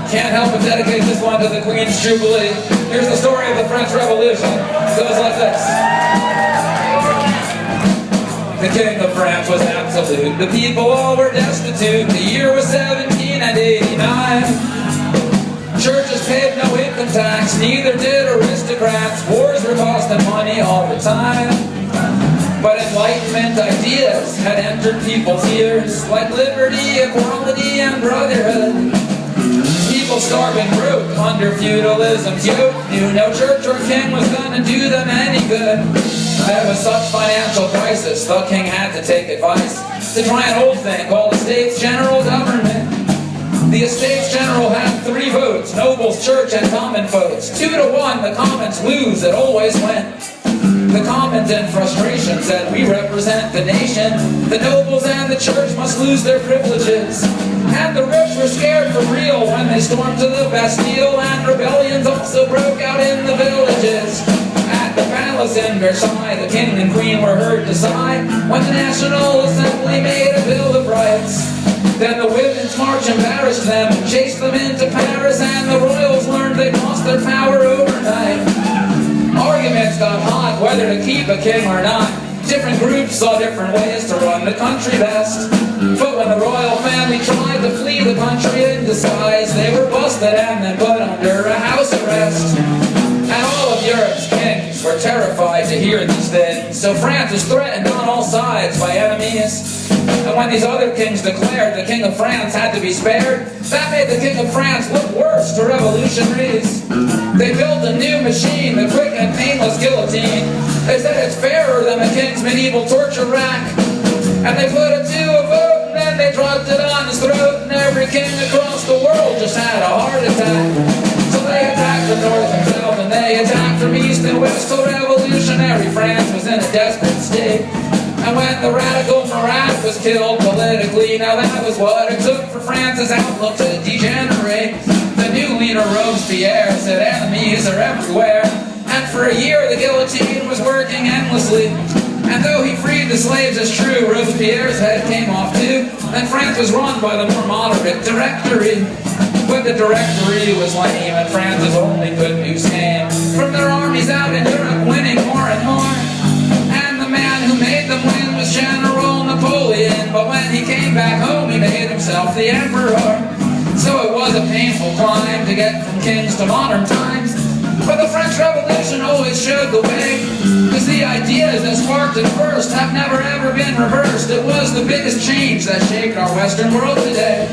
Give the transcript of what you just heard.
Can't help but dedicate this one to the Queen's Jubilee. Here's the story of the French Revolution. It goes like this. The King of France was absolute. The people all were destitute. The year was 1789. Churches paid no income tax, neither did aristocrats. Wars were costing money all the time. But Enlightenment ideas had entered people's ears, like liberty, equality, and brotherhood. People starving broke under feudalism's yoke, knew no church or king was gonna do them any good. There was such financial crisis, the king had to take advice to try an old thing called the States General Government. The Estates General had 3 votes, nobles, church, and common votes. 2 to 1, the commons lose, it always went. The commons in frustration said, we represent the nation. The nobles and the church must lose their privileges. And the rich were scared for real when they stormed to the Bastille, and rebellions also broke out in the villages. At the palace in Versailles, the king and queen were heard to sigh when the National Assembly made a Bill of Rights. Then the women's march embarrassed them and chased them into Paris, and the royals learned they'd lost their power overnight. Arguments got hot whether to keep a king or not. Different groups saw different ways to run the country best. But when the royal family tried to flee the country in disguise, they were busted and then put under a house arrest. And all of Europe's kings were terrified to hear these things, so France was threatened on all sides by enemies. And when these other kings declared the King of France had to be spared, that made the King of France look worse to revolutionaries. They built a new machine, the quick and painless guillotine. They said it's fairer than the king's medieval torture rack. And they put it to a vote, and then they dropped it on his throat, and every king across the world just had a heart attack. So they attacked from north and south, and they attacked from east and west, so revolutionary France was in a desperate state. And when the radical Marat was killed politically, now that was what it took for France's outlook to degenerate. The new leader, Robespierre, said enemies are everywhere. And for a year the guillotine was working endlessly. And though he freed the slaves, it's true, Robespierre's head came off too. Then France was run by the more moderate Directory. But the Directory was lame, and France's only good news came from their armies out in Europe, winning more and more. And the man who made them win was General Napoleon, but when he came back home he made himself the emperor. So it was a painful climb to get from kings to modern times, but the French Revolution always showed the way, because the ideas that sparked it first have never ever been reversed. It was the biggest change that shaped our Western world today.